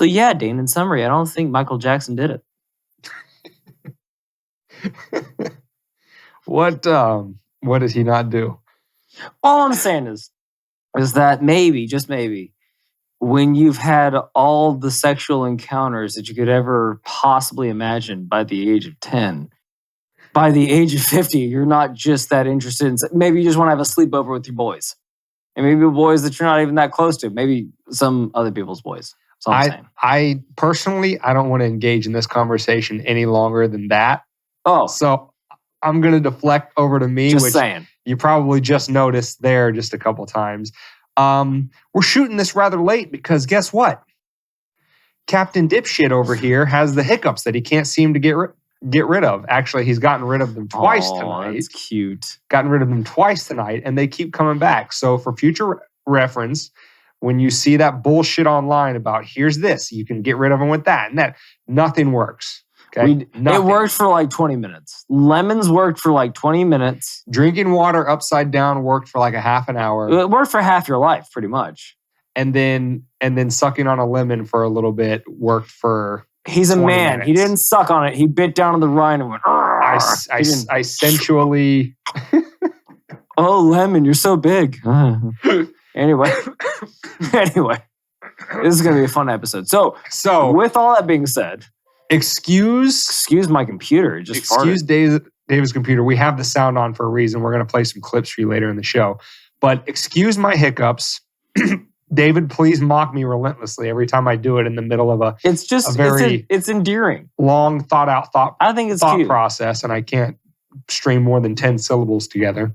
So yeah, Dane, in summary, I don't think Michael Jackson did it. What did he not do? All I'm saying is that maybe, just maybe, when you've had all the sexual encounters that you could ever possibly imagine by the age of 10, by the age of 50, you're not just that interested in... Maybe you just want to have a sleepover with your boys. And maybe boys that you're not even that close to. Maybe some other people's boys. That's all I'm saying. I personally, I don't want to engage in this conversation any longer than that. Oh. So I'm going to deflect over to me, just which saying. You probably just noticed there just a couple times. We're shooting this rather late because guess what? Captain Dipshit over here has the hiccups that he can't seem to get rid of. Actually, he's gotten rid of them twice tonight. That's cute. Gotten rid of them twice tonight, and they keep coming back. So for future reference, when you see that bullshit online about here's this, you can get rid of them with that and that, nothing works. Okay, it worked for like 20 minutes. Lemons worked for like 20 minutes. Drinking water upside down worked for like a half an hour. It worked for half your life, pretty much. And then sucking on a lemon for a little bit worked for. He's a man. Minutes. He didn't suck on it. He bit down on the rind and went. I sensually. Oh, lemon, you're so big. Anyway, this is gonna be a fun episode. So with all that being said, excuse my computer. Excuse David's computer. We have the sound on for a reason. We're gonna play some clips for you later in the show. But excuse my hiccups. David, please mock me relentlessly every time I do it in the middle of it's endearing, long thought cute. process, and I can't string more than 10 syllables together.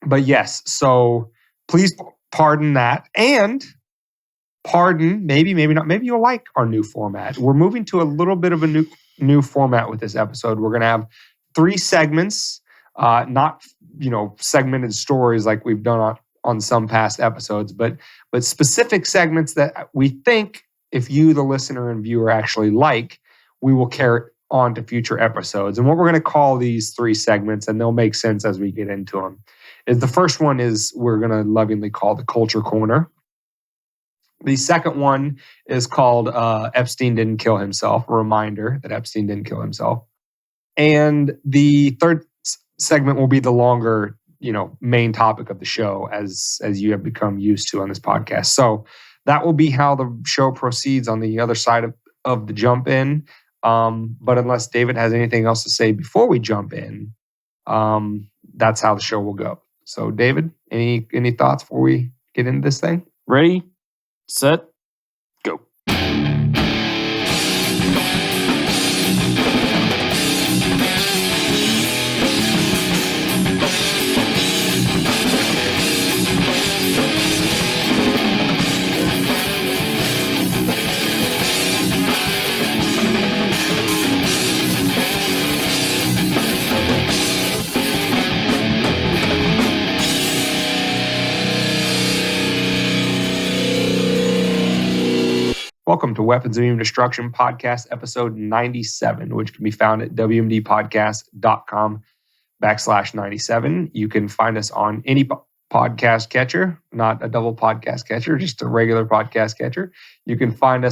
But yes, so please pardon that, and pardon maybe not. Maybe you'll like our new format. We're moving to a little bit of a new format with this episode. We're going to have 3 segments, not segmented stories like we've done on some past episodes, but specific segments that we think if you, the listener and viewer, actually like, we will carry on to future episodes. And what we're going to call these 3 segments, and they'll make sense as we get into them, is the first one is we're going to lovingly call the Culture Corner. The second one is called Epstein Didn't Kill Himself, a reminder that Epstein didn't kill himself. And the third segment will be the longer main topic of the show as you have become used to on this podcast. So that will be how the show proceeds on the other side of the jump in. But unless David has anything else to say before we jump in, that's how the show will go. So David, any thoughts before we get into this thing? Ready, set, go. Welcome to Weapons of Human Destruction Podcast, episode 97, which can be found at wmdpodcast.com/97. You can find us on any podcast catcher, not a double podcast catcher, just a regular podcast catcher. You can find the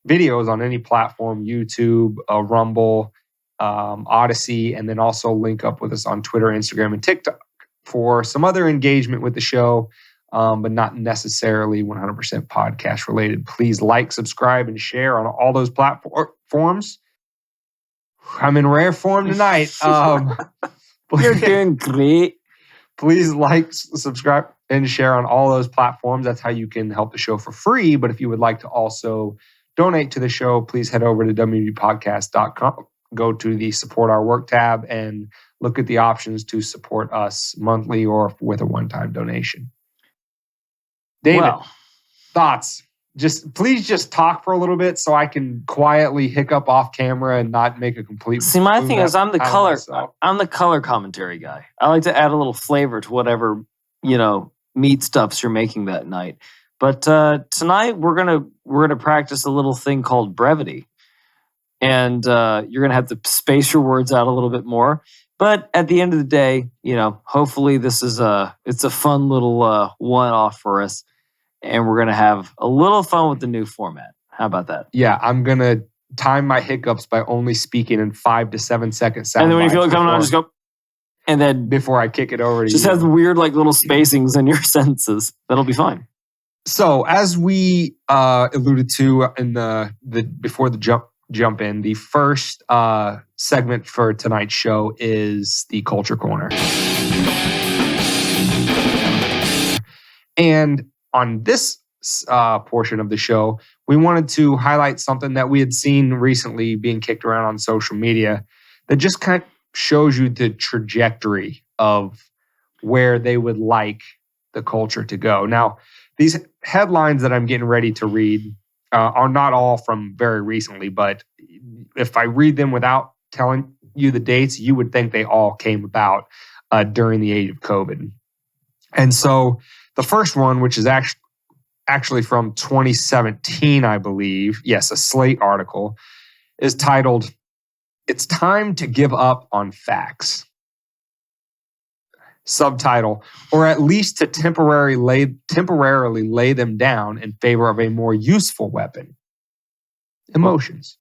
videos on any platform, YouTube, Rumble, Odyssey, and then also link up with us on Twitter, Instagram, and TikTok for some other engagement with the show. But not necessarily 100% podcast related. Please like, subscribe, and share on all those platforms. I'm in rare form tonight. You're doing great. Please like, subscribe, and share on all those platforms. That's how you can help the show for free. But if you would like to also donate to the show, please head over to wmdpodcast.com. Go to the Support Our Work tab and look at the options to support us monthly or with a one-time donation. David, thoughts? Please talk for a little bit so I can quietly hiccup off camera and not make a complete. See, my thing is I'm the color commentary guy. I like to add a little flavor to whatever meat stuffs you're making that night. But tonight we're gonna practice a little thing called brevity, and you're gonna have to space your words out a little bit more. But at the end of the day, hopefully this is it's a fun little one-off for us. and we're going to have a little fun with the new format. How about that? Yeah, I'm going to time my hiccups by only speaking in 5 to 7 second sound And then when you feel it coming on, before- just go. And then before I kick it over to just you. has weird like little spacings in your sentences. That'll be fine. So as we alluded to in the before the jump in, the first segment for tonight's show is the Culture Corner. And on this portion of the show, we wanted to highlight something that we had seen recently being kicked around on social media that just kind of shows you the trajectory of where they would like the culture to go. Now, these headlines that I'm getting ready to read are not all from very recently, but if I read them without telling you the dates, you would think they all came about during the age of COVID. And so the first one, which is actually from 2017, I believe, yes, a Slate article, is titled, "It's Time to Give Up on Facts." Subtitle, or at least to temporarily lay them down in favor of a more useful weapon, emotions.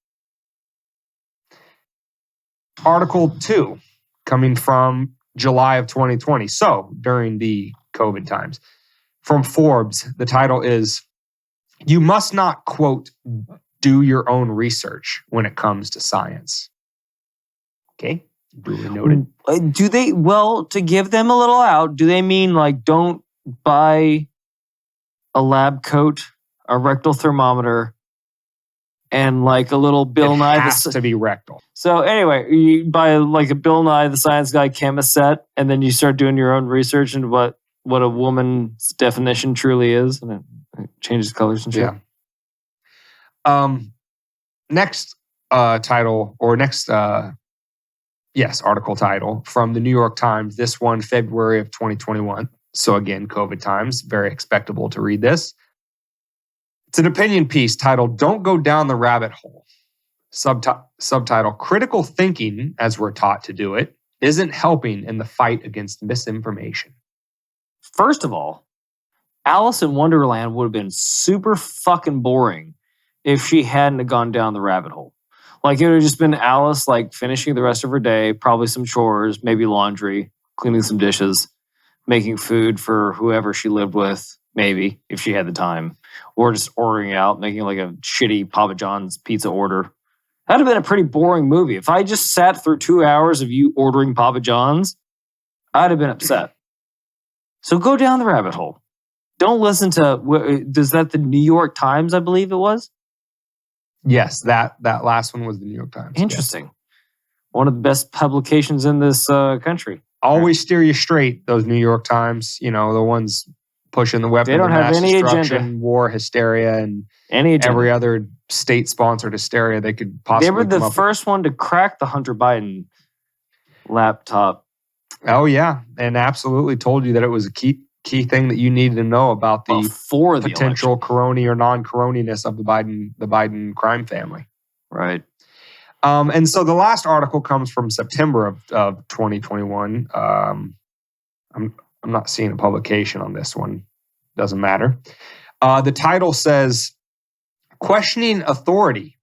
Article 2, coming from July of 2020, so during the COVID times. From Forbes, the title is, "You must not, quote, do your own research when it comes to science." Okay, duly noted. Do they, well, to give them a little out, do they mean like don't buy a lab coat, a rectal thermometer, and like a little Bill Nye? It has to be rectal. So anyway, you buy like a Bill Nye the Science Guy chemist set, and then you start doing your own research into what a woman's definition truly is, and it changes colors and shit. Yeah. Next title, or next article title from the New York Times. This one, February of 2021. So again, COVID times, very expectable to read this. It's an opinion piece titled, "Don't Go Down the Rabbit Hole." Subtitle, "Critical thinking, as we're taught to do it, isn't helping in the fight against misinformation." First of all, Alice in Wonderland would have been super fucking boring if she hadn't have gone down the rabbit hole. Like, it would have just been Alice, like, finishing the rest of her day, probably some chores, maybe laundry, cleaning some dishes, making food for whoever she lived with, maybe, if she had the time, or just ordering out, making like a shitty Papa John's pizza order. That'd have been a pretty boring movie. If I just sat through 2 hours of you ordering Papa John's, I'd have been upset. So go down the rabbit hole. Don't listen to, is that the New York Times, I believe it was? Yes, that last one was the New York Times. Interesting. Yes. One of the best publications in this country. Always steer you straight, those New York Times, the ones pushing the weapons of mass destruction, war hysteria, and every other state-sponsored hysteria they could possibly come up with. They were the first one to crack the Hunter Biden laptop. Oh, yeah. And absolutely told you that it was a key thing that you needed to know about the potential corona or non-coroniness of the Biden crime family. Right. And so the last article comes from September of 2021. I'm not seeing a publication on this one. Doesn't matter. The title says, "Questioning authority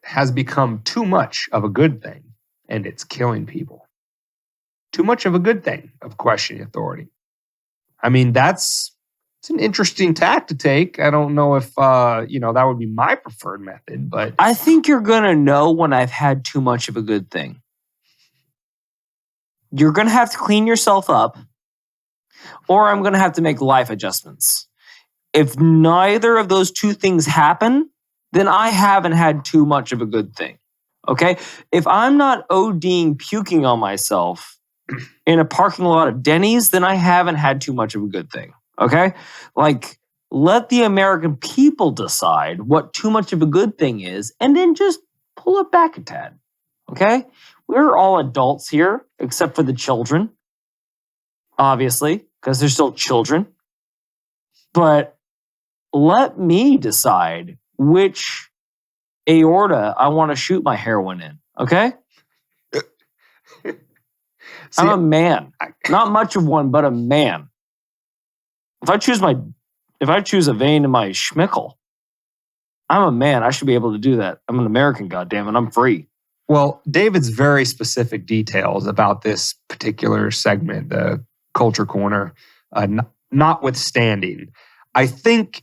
has become too much of a good thing, and it's killing people." Too much of a good thing of questioning authority. I mean, it's an interesting tack to take. I don't know if that would be my preferred method, but I think you're gonna know when I've had too much of a good thing. You're gonna have to clean yourself up, or I'm gonna have to make life adjustments. If neither of those two things happen, then I haven't had too much of a good thing. Okay? If I'm not ODing puking on myself in a parking lot of Denny's, then I haven't had too much of a good thing. Okay? Like, let the American people decide what too much of a good thing is, and then just pull it back a tad. Okay? We're all adults here, except for the children, obviously, because they're still children. But let me decide which aorta I want to shoot my heroin in. Okay? See, I'm a man. Not much of one, but a man. If I choose my choose a vein in my schmickel, I'm a man. I should be able to do that. I'm an American, goddammit. I'm free. Well, David's very specific details about this particular segment, the Culture Corner, notwithstanding, I think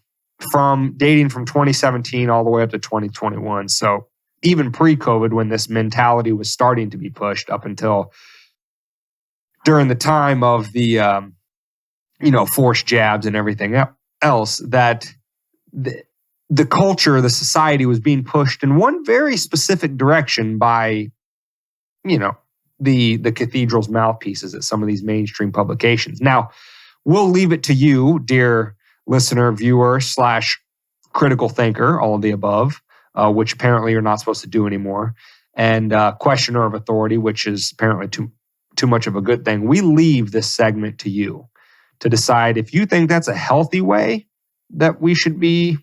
dating from 2017 all the way up to 2021, so even pre-COVID, when this mentality was starting to be pushed up until during the time of the forced jabs and everything else, that the culture, the society was being pushed in one very specific direction by, the cathedral's mouthpieces at some of these mainstream publications. Now, we'll leave it to you, dear listener, viewer / critical thinker, all of the above, which apparently you're not supposed to do anymore, and questioner of authority, which is apparently too much of a good thing. We leave this segment to you to decide if you think that's a healthy way that we should be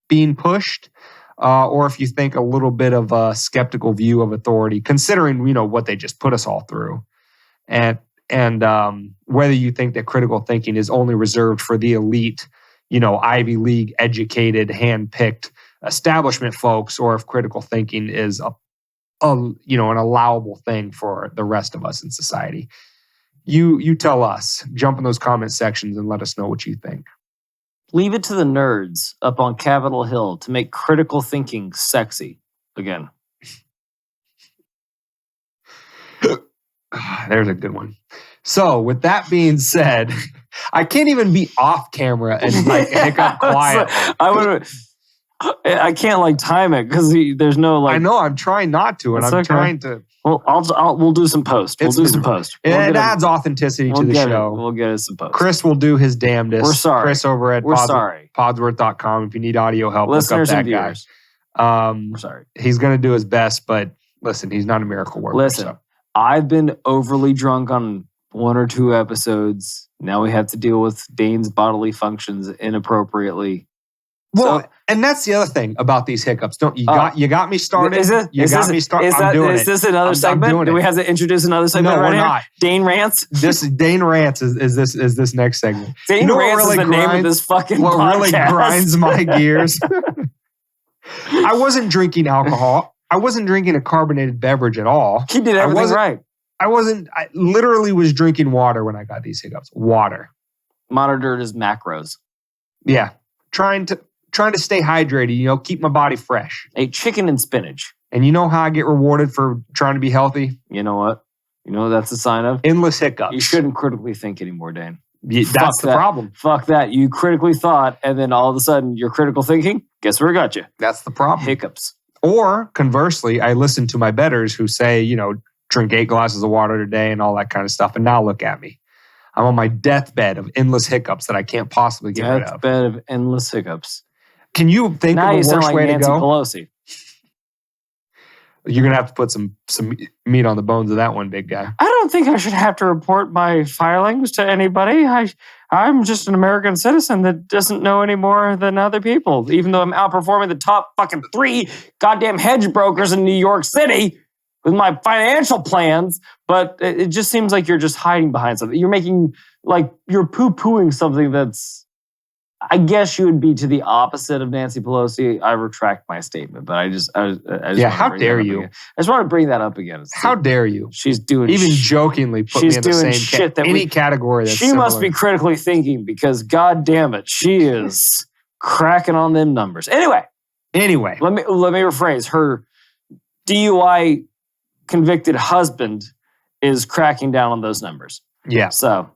being pushed, or if you think a little bit of a skeptical view of authority, considering what they just put us all through, and whether you think that critical thinking is only reserved for the elite, Ivy League educated, hand-picked establishment folks, or if critical thinking is an allowable thing for the rest of us in society. You tell us. Jump in those comment sections and let us know what you think. Leave it to the nerds up on Capitol Hill to make critical thinking sexy again. There's a good one. So, with that being said, I can't even be off camera and hiccup quiet. I can't time it because there's no I know I'm trying not to, and I'm trying to. Well, we'll do some post. We'll do some post. It adds authenticity to the show. We'll get it some post. Chris will do his damnedest. We're sorry. Chris over at podsworth.com. If you need audio help, listeners look up that and viewers. We're sorry. He's going to do his best, but listen, he's not a miracle worker. Listen, I've been overly drunk on 1 or 2 episodes. Now we have to deal with Dane's bodily functions inappropriately. Well, and that's the other thing about these hiccups. You got me started. I'm doing it. Is this another segment? Do we have to introduce another segment? No, right we're here? not. Dane rants. This is Dane rants. Is this next segment? Dane rants is the name of this fucking what podcast. Really grinds my gears. I wasn't drinking alcohol. I wasn't drinking a carbonated beverage at all. He did everything right. I literally was drinking water when I got these hiccups. Water. Monitored his macros. Yeah, trying to stay hydrated, keep my body fresh. Ate chicken and spinach. And you know how I get rewarded for trying to be healthy? You know what? You know what that's a sign of? Endless hiccups. You shouldn't critically think anymore, Dane. That's the problem. Fuck that. You critically thought, and then all of a sudden you're critical thinking. Guess where it got you? That's the problem. Hiccups. Or conversely, I listen to my betters who say, drink 8 glasses of water a day and all that kind of stuff. And now look at me. I'm on my deathbed of endless hiccups that I can't possibly get rid of. Deathbed of endless hiccups. Can you think now of a you worse way Nancy to go? Pelosi. You're going to have to put some meat on the bones of that one, big guy. I don't think I should have to report my filings to anybody. I'm just an American citizen that doesn't know any more than other people, even though I'm outperforming the top fucking 3 goddamn hedge brokers in New York City with my financial plans. But it just seems like you're just hiding behind something. You're making, you're poo-pooing something that's, I guess you would be to the opposite of Nancy Pelosi. I retract my statement, but I just how dare you? I just want to bring that up again. How dare you? She's doing even jokingly put me in the same shit that any category. That's she similar. Must be critically thinking because God damn it, she is cracking on them numbers. Anyway, let me rephrase. Her DUI convicted husband is cracking down on those numbers. Yeah. So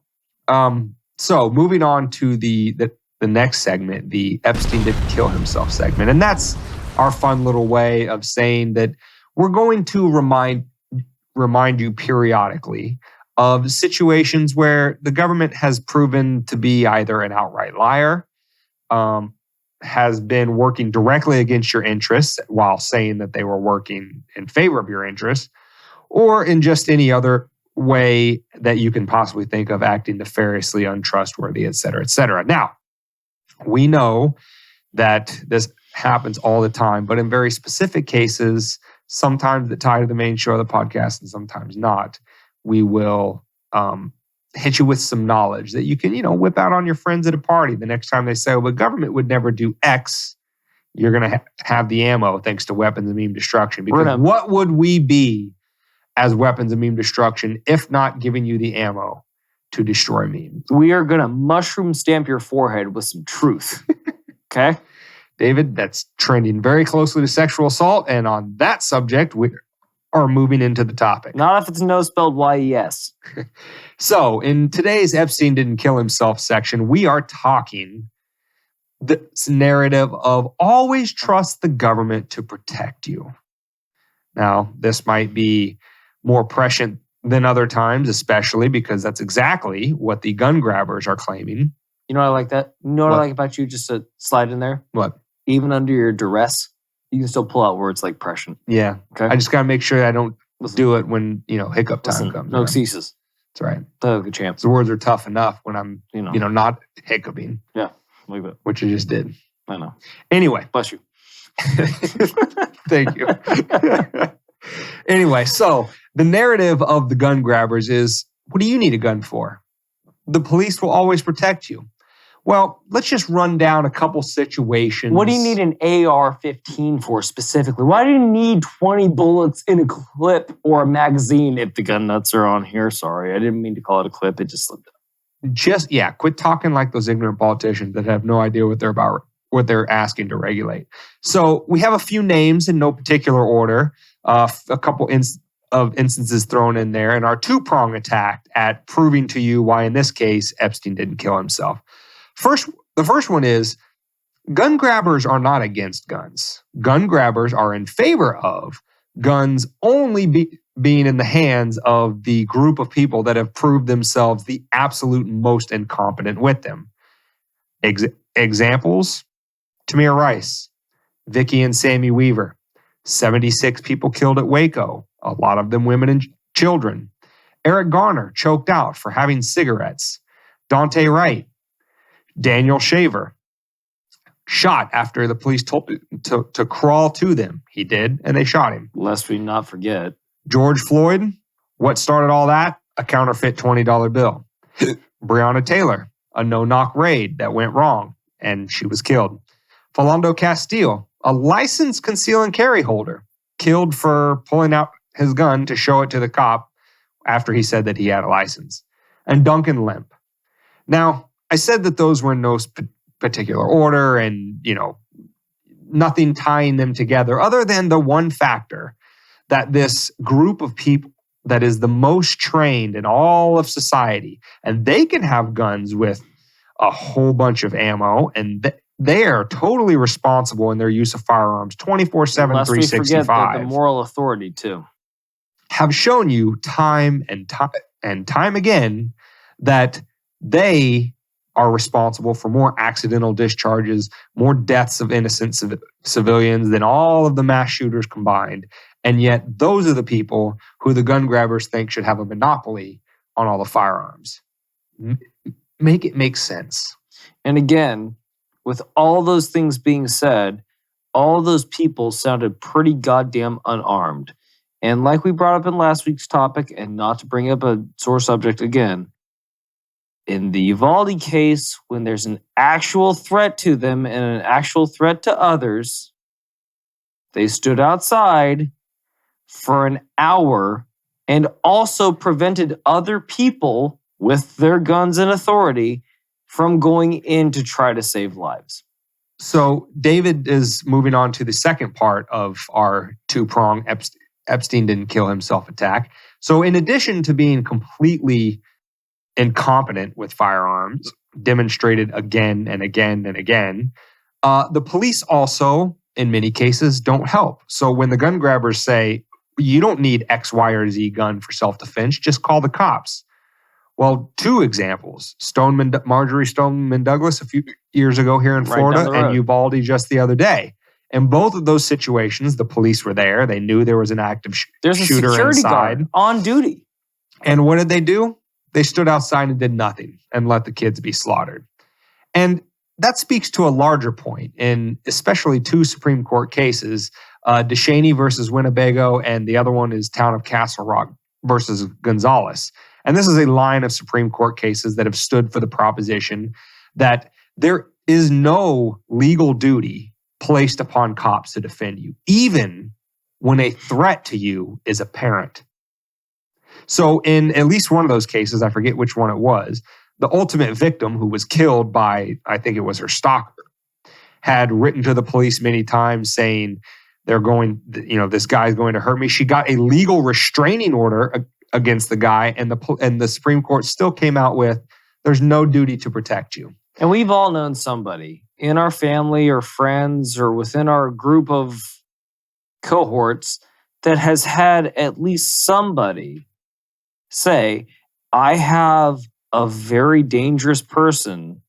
moving on to the next segment, the Epstein didn't kill himself segment. And that's our fun little way of saying that we're going to remind you periodically of situations where the government has proven to be either an outright liar, has been working directly against your interests while saying that they were working in favor of your interests, or in just any other way that you can possibly think of acting nefariously, untrustworthy, et cetera, et cetera. Now, we know that this happens all the time, but in very specific cases, sometimes that tie to the main show of the podcast and sometimes not, we will hit you with some knowledge that you can, whip out on your friends at a party the next time they say, well, the government would never do X. You're going to have the ammo thanks to weapons of meme destruction. Because what would we be as weapons of meme destruction if not giving you the ammo to destroy memes? We are going to mushroom stamp your forehead with some truth. Okay? David, that's trending very closely to sexual assault. And on that subject, we are moving into the topic. Not if it's no spelled Y-E-S. So in today's Epstein didn't kill himself section, we are talking this narrative of always trust the government to protect you. Now, this might be more prescient than other times, especially because that's exactly what the gun grabbers are claiming. You know what I like that? You know what I like about you? Just to slide in there? What? Even under your duress, you can still pull out words like prescient. Yeah. Okay. I just got to make sure I don't do it when, hiccup time comes. No excuses. That's right. Good chance. The words are tough enough when I'm, not hiccuping. Yeah. Leave it. Which you just did. I know. Anyway. Bless you. Thank you. Anyway, so the narrative of the gun grabbers is, what do you need a gun for? The police will always protect you. Well, let's just run down a couple situations. What do you need an AR-15 for specifically? Why do you need 20 bullets in a clip or a magazine if the gun nuts are on here? Sorry, I didn't mean to call it a clip. It just slipped out. Quit talking like those ignorant politicians that have no idea what they're about, what they're asking to regulate. So we have a few names in no particular order, a couple of instances thrown in there, and our two-prong attack at proving to you why, in this case, Epstein didn't kill himself. The first one is, gun grabbers are not against guns. Gun grabbers are in favor of guns only being in the hands of the group of people that have proved themselves the absolute most incompetent with them. Examples, Tamir Rice, Vicky and Sammy Weaver, 76 people killed at Waco, a lot of them women and children. Eric Garner choked out for having cigarettes. Dante Wright, Daniel Shaver, shot after the police told him to crawl to them. He did, and they shot him. Lest we not forget. George Floyd, what started all that? A counterfeit $20 bill. Breonna Taylor, a no-knock raid that went wrong, and she was killed. Philando Castile, a licensed conceal and carry holder, killed for pulling out his gun to show it to the cop after he said that he had a license. And Duncan Lemp. Now, I said that those were in no particular order and, nothing tying them together other than the one factor that this group of people that is the most trained in all of society, and they can have guns with a whole bunch of ammo, and they are totally responsible in their use of firearms 24/7, 365. We forget that the moral authority, too. Have shown you time and time again that they are responsible for more accidental discharges, more deaths of innocent civilians than all of the mass shooters combined. And yet those are the people who the gun grabbers think should have a monopoly on all the firearms. Make it make sense. And again, with all those things being said, all those people sounded pretty goddamn unarmed. And like we brought up in last week's topic, and not to bring up a sore subject again, in the Uvalde case, when there's an actual threat to them and an actual threat to others, they stood outside for an hour and also prevented other people with their guns and authority from going in to try to save lives. So David is moving on to the second part of our two-prong Epstein didn't kill himself attack. So in addition to being completely incompetent with firearms, demonstrated again and again and again, the police also, in many cases, don't help. So when the gun grabbers say, you don't need X, Y, or Z gun for self-defense, just call the cops. Well, two examples, Marjorie Stoneman Douglas a few years ago here in Florida, and Uvalde just the other day. In both of those situations, the police were there. They knew there was an active shooter inside. There's a security guard on duty. And what did they do? They stood outside and did nothing and let the kids be slaughtered. And that speaks to a larger point in especially two Supreme Court cases, DeShaney versus Winnebago, and the other one is Town of Castle Rock versus Gonzalez. And this is a line of Supreme Court cases that have stood for the proposition that there is no legal duty placed upon cops to defend you, even when a threat to you is apparent. So in at least one of those cases, I forget which one it was, the ultimate victim, who was killed by, I think it was her stalker, had written to the police many times saying, this guy's going to hurt me. She got a legal restraining order against the guy, and the Supreme Court still came out with, there's no duty to protect you. And we've all known somebody in our family or friends or within our group of cohorts that has had at least somebody say, I have a very dangerous person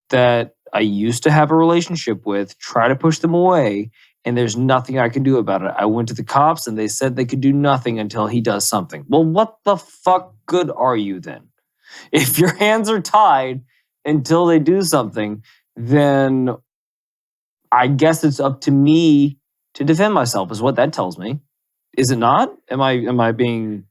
that I used to have a relationship with, try to push them away, and there's nothing I can do about it. I went to the cops and they said they could do nothing until he does something. Well, what the fuck good are you then? If your hands are tied until they do something, then I guess it's up to me to defend myself, is what that tells me. Is it not? Am I being...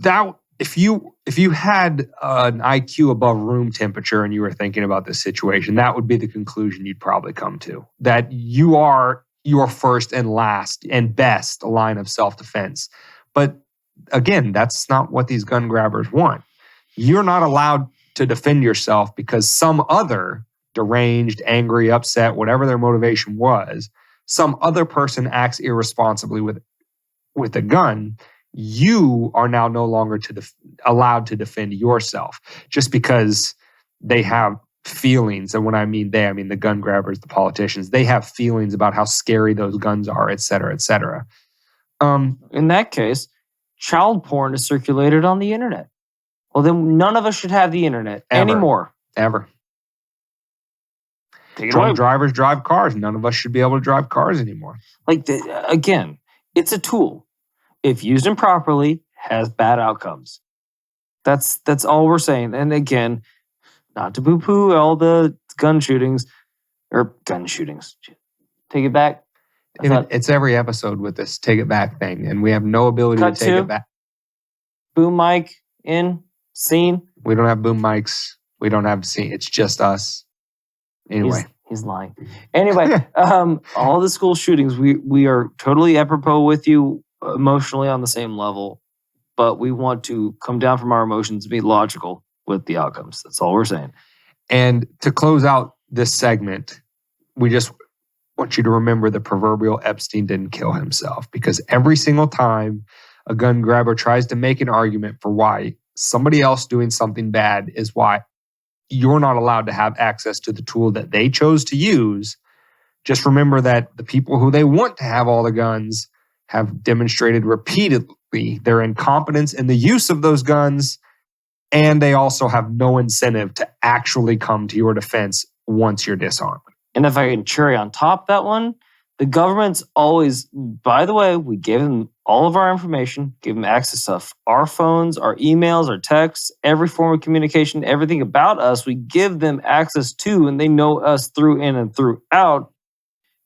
That if you had an IQ above room temperature and you were thinking about this situation, that would be the conclusion you'd probably come to. That you are your first and last and best line of self-defense. But again, that's not what these gun grabbers want. You're not allowed to defend yourself because some other deranged, angry, upset, whatever their motivation was, some other person acts irresponsibly with a gun. You are now no longer allowed to defend yourself just because they have feelings. And when I mean they, I mean the gun grabbers, the politicians. They have feelings about how scary those guns are, et cetera, et cetera. In that case, child porn is circulated on the internet. Well, then none of us should have the internet anymore. Ever. Drunk drivers drive cars. None of us should be able to drive cars anymore. Again, it's a tool. If used improperly, has bad outcomes. That's all we're saying. And again, not to poo-poo all the gun shootings. Take it back. It's every episode with this take it back thing, and we have no ability to take it back. Boom mic in, scene. We don't have boom mics. We don't have scene. It's just us. Anyway. He's lying. Anyway, all the school shootings, we are totally apropos with you emotionally on the same level, but we want to come down from our emotions and be logical with the outcomes. That's all we're saying. And to close out this segment, we just want you to remember the proverbial Epstein didn't kill himself, because every single time a gun grabber tries to make an argument for why somebody else doing something bad is why you're not allowed to have access to the tool that they chose to use, just remember that the people who they want to have all the guns have demonstrated repeatedly their incompetence in the use of those guns, and they also have no incentive to actually come to your defense once you're disarmed. And if I can cherry on top that one, the government's always, by the way, we gave them all of our information, gave them access to our phones, our emails, our texts, every form of communication, everything about us, we give them access to, and they know us through in and through out.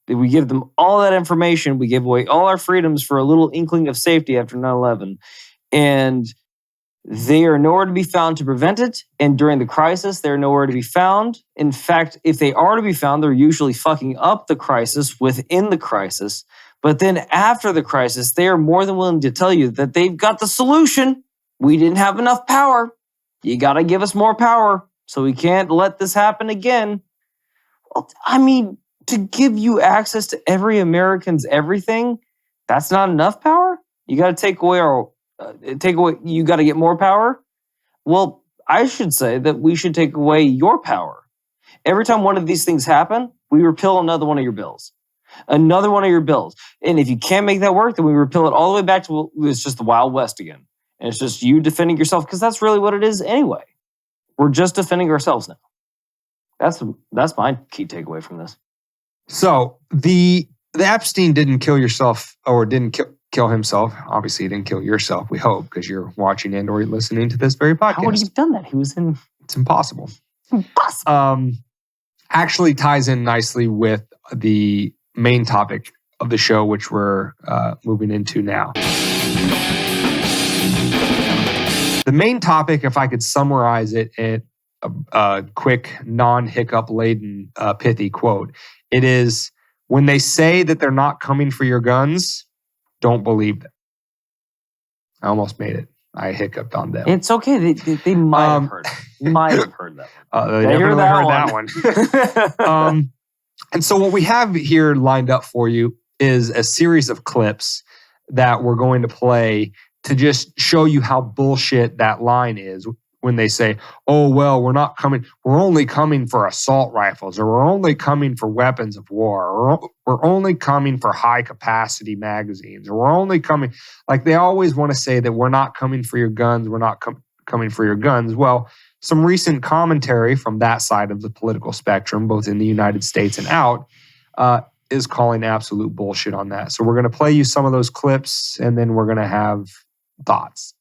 We give them all that information. We give away all our freedoms for a little inkling of safety after 9/11. And they are nowhere to be found to prevent it. And during the crisis, they're nowhere to be found. In fact, if they are to be found, they're usually fucking up the crisis within the crisis. But then after the crisis, they are more than willing to tell you that they've got the solution. We didn't have enough power. You got to give us more power, so we can't let this happen again. Well, I mean, to give you access to every American's everything, that's not enough power? You got to take away you got to get more power? Well, I should say that we should take away your power. Every time one of these things happen, we repeal another one of your bills. Another one of your bills. And if you can't make that work, then we repeal it all the way back to, it's just the Wild West again. And it's just you defending yourself, because that's really what it is anyway. We're just defending ourselves now. That's my key takeaway from this. So the Epstein didn't kill yourself, or didn't kill himself. Obviously, he didn't kill yourself, we hope, because you're watching and or listening to this very podcast. How would he have done that? He was in... It's impossible. Impossible. Actually ties in nicely with the main topic of the show, which we're moving into now. The main topic, if I could summarize it in a quick, non-hiccup laden, pithy quote, it is, when they say that they're not coming for your guns, don't believe them. I almost made it. I hiccuped on them. It's okay. They might have heard it. Might have heard that one. They definitely heard that one. And so what we have here lined up for you is a series of clips that we're going to play to just show you how bullshit that line is when they say, oh, well, we're not coming. We're only coming for assault rifles, or we're only coming for weapons of war, or we're only coming for high capacity magazines, or we're only coming. Like, they always want to say that we're not coming for your guns. We're not coming for your guns. Well, some recent commentary from that side of the political spectrum, both in the United States and out, is calling absolute bullshit on that. So we're going to play you some of those clips, and then we're going to have thoughts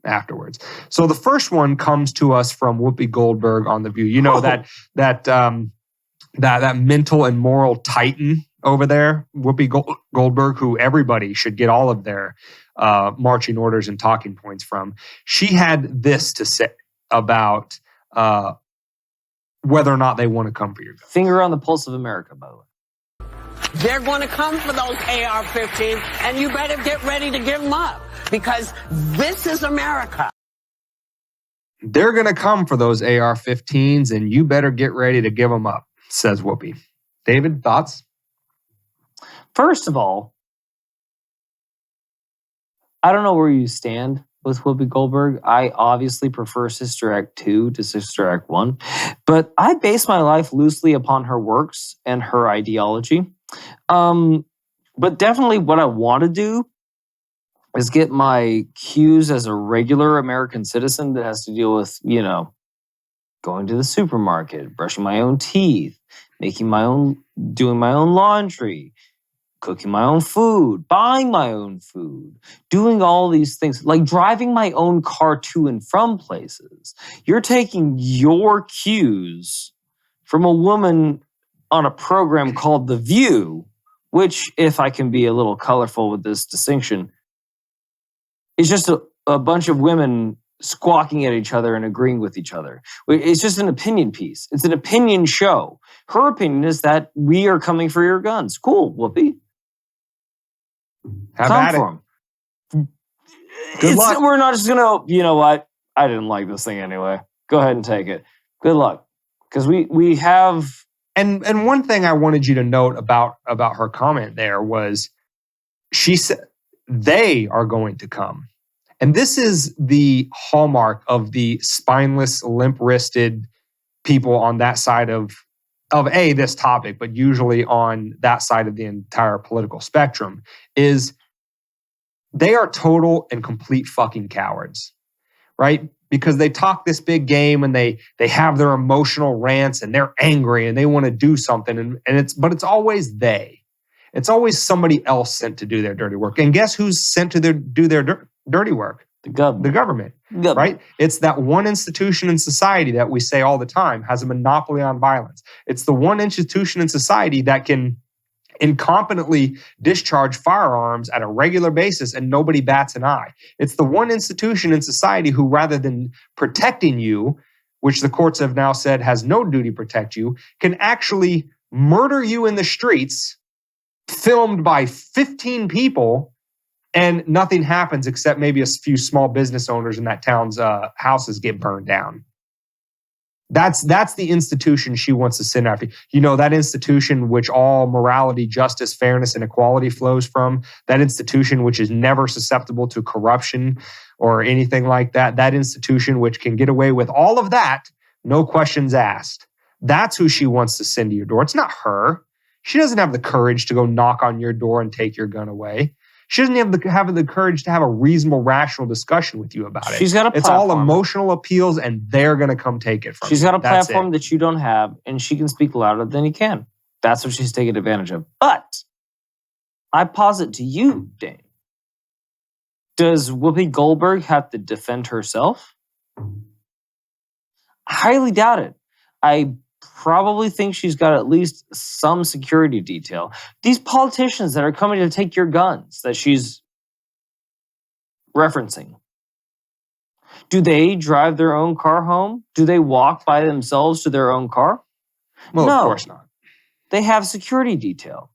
afterwards. So the first one comes to us from Whoopi Goldberg on The View. You know, that mental and moral titan over there, Whoopi Goldberg, who everybody should get all of their marching orders and talking points from. She had this to say about whether or not they want to come for your gun. Finger on the pulse of America, by the way. They're going to come for those AR-15s, and you better get ready to give them up, because this is America. They're going to come for those AR-15s, and you better get ready to give them up, says Whoopi. David, thoughts? First of all, I don't know where you stand with Whoopi Goldberg. I obviously prefer Sister Act 2 to Sister Act 1, but I base my life loosely upon her works and her ideology. But definitely what I want to do is get my cues as a regular American citizen that has to deal with, going to the supermarket, brushing my own teeth, doing my own laundry, cooking my own food, buying my own food, doing all these things, like driving my own car to and from places. You're taking your cues from a woman on a program called The View, which, if I can be a little colorful with this distinction, is just a bunch of women squawking at each other and agreeing with each other. It's just an opinion piece. It's an opinion show. Her opinion is that we are coming for your guns. Cool, Whoopi. Come for them. Good luck. We're not just going to, you know what? I didn't like this thing anyway. Go ahead and take it. Good luck. Because we have... And one thing I wanted you to note about her comment there was, she said they are going to come. And this is the hallmark of the spineless, limp-wristed people on that side of this topic, but usually on that side of the entire political spectrum, is they are total and complete fucking cowards, right? Because they talk this big game and they have their emotional rants and they're angry and they want to do something, but it's always they. It's always somebody else sent to do their dirty work. And guess who's sent to do their dirty work? The government. Right? It's that one institution in society that we say all the time has a monopoly on violence. It's the one institution in society that can incompetently discharge firearms at a regular basis and nobody bats an eye. It's the one institution in society who, rather than protecting you, which the courts have now said has no duty to protect you, can actually murder you in the streets, filmed by 15 people, and nothing happens except maybe a few small business owners in that town's houses get burned down. That's the institution she wants to send after. That institution which all morality, justice, fairness, and equality flows from, that institution which is never susceptible to corruption or anything like that, that institution which can get away with all of that, no questions asked. That's who she wants to send to your door. It's not her. She doesn't have the courage to go knock on your door and take your gun away. She doesn't have the courage to have a reasonable, rational discussion with you about it. She's got a platform. It's all emotional appeals, and they're going to come take it from you. She's got a platform that you don't have, and she can speak louder than you can. That's what she's taking advantage of. But I posit to you, Dane, does Whoopi Goldberg have to defend herself? I highly doubt it. I probably think she's got at least some security detail. These politicians that are coming to take your guns that she's referencing, Do they drive their own car home? Do they walk by themselves to their own car? Well, No. of course not. They have security detail.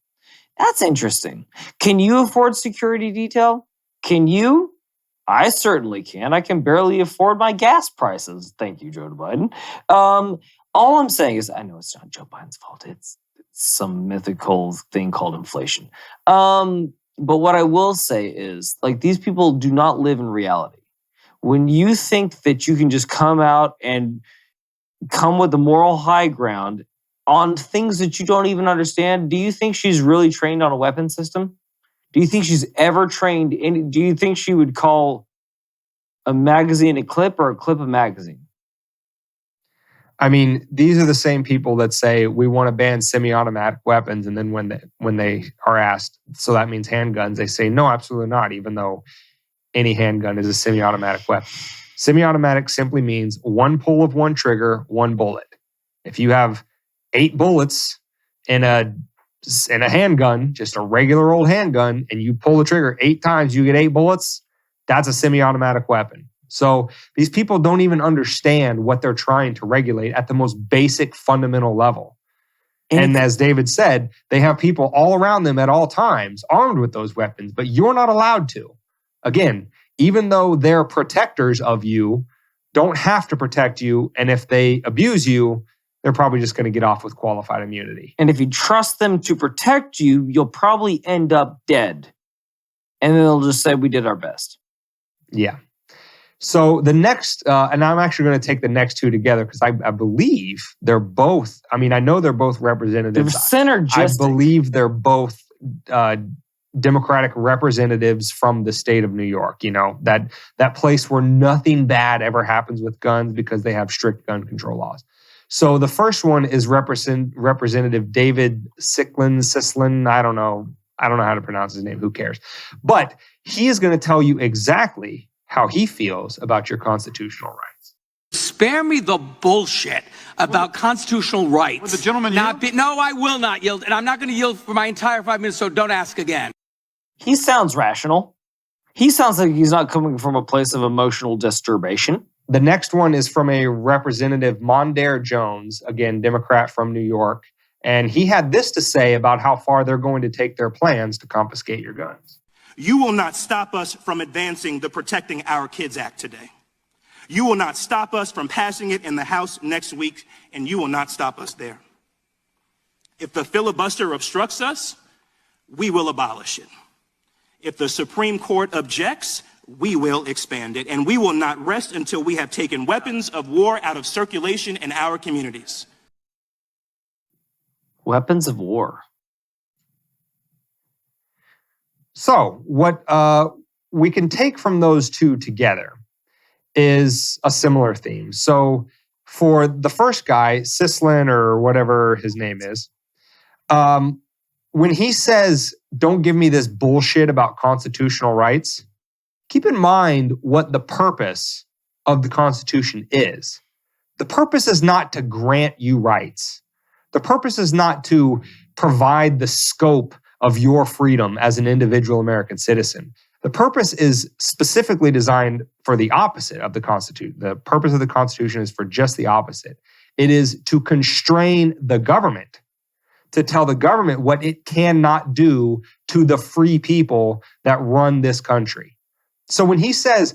That's interesting. Can you afford security detail? Can you? I certainly can. I can barely afford my gas prices. Thank you, Joe Biden. All I'm saying is, I know it's not Joe Biden's fault. It's some mythical thing called inflation. But what I will say is, like, these people do not live in reality. When you think that you can just come out and come with the moral high ground on things that you don't even understand, do you think she's really trained on a weapon system? Do you think she's ever trained in? Do you think she would call a magazine a clip or a clip a magazine? I mean, these are the same people that say we want to ban semi-automatic weapons, and then when they are asked, so that means handguns, they say no, absolutely not, even though any handgun is a semi-automatic weapon. Semi-automatic simply means one pull of one trigger, one bullet. If you have 8 bullets in a handgun, just a regular old handgun, and you pull the trigger 8 times, you get 8 bullets, that's a semi-automatic weapon. So these people don't even understand what they're trying to regulate at the most basic fundamental level. And as David said, they have people all around them at all times armed with those weapons, but you're not allowed to. Again, even though they're protectors of you, don't have to protect you. And if they abuse you, they're probably just going to get off with qualified immunity. And if you trust them to protect you, you'll probably end up dead. And then they'll just say, we did our best. Yeah. So the next, and I'm actually going to take the next two together because I believe they're both, I mean, I know they're both representatives. They're synergistic. I believe they're both Democratic representatives from the state of New York, you know, that place where nothing bad ever happens with guns because they have strict gun control laws. So the first one is Representative David Cicilline. I don't know how to pronounce his name. Who cares? But he is going to tell you exactly how he feels about your constitutional rights. Spare me the bullshit about constitutional rights. Will the gentleman yield? No, I will not yield, and I'm not going to yield for my entire 5 minutes, so don't ask again. He sounds rational. He sounds like he's not coming from a place of emotional disturbation. The next one is from a Representative Mondaire Jones, again, Democrat from New York. And he had this to say about how far they're going to take their plans to confiscate your guns. You will not stop us from advancing the Protecting Our Kids Act today. You will not stop us from passing it in the House next week, and you will not stop us there. If the filibuster obstructs us, we will abolish it. If the Supreme Court objects, we will expand it, and we will not rest until we have taken weapons of war out of circulation in our communities. Weapons of war. So what we can take from those two together is a similar theme. So for the first guy, Cicilline or whatever his name is, when he says, don't give me this bullshit about constitutional rights, keep in mind what the purpose of the Constitution is. The purpose is not to grant you rights. The purpose is not to provide the scope of your freedom as an individual American citizen. The purpose is specifically designed for the opposite of the Constitution. The purpose of the Constitution is for just the opposite. It is to constrain the government, to tell the government what it cannot do to the free people that run this country. So when he says,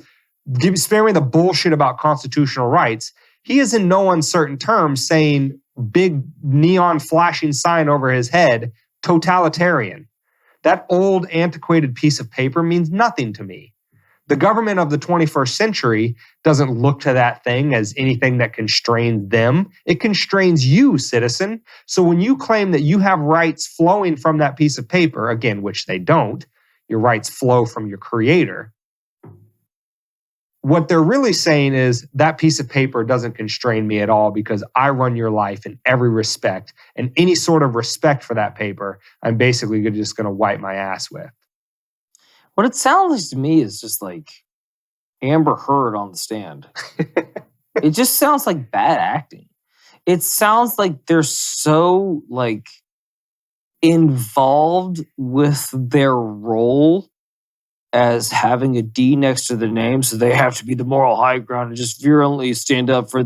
spare me the bullshit about constitutional rights, he is in no uncertain terms saying, big neon flashing sign over his head, totalitarian. That old antiquated piece of paper means nothing to me. The government of the 21st century doesn't look to that thing as anything that constrains them. It constrains you, citizen. So when you claim that you have rights flowing from that piece of paper, again, which they don't, your rights flow from your creator. What they're really saying is that piece of paper doesn't constrain me at all because I run your life in every respect, and any sort of respect for that paper, I'm basically just going to wipe my ass with. What it sounds like to me is just like Amber Heard on the stand. It just sounds like bad acting. It sounds like they're so like involved with their role as having a D next to their name, so they have to be the moral high ground and just virulently stand up for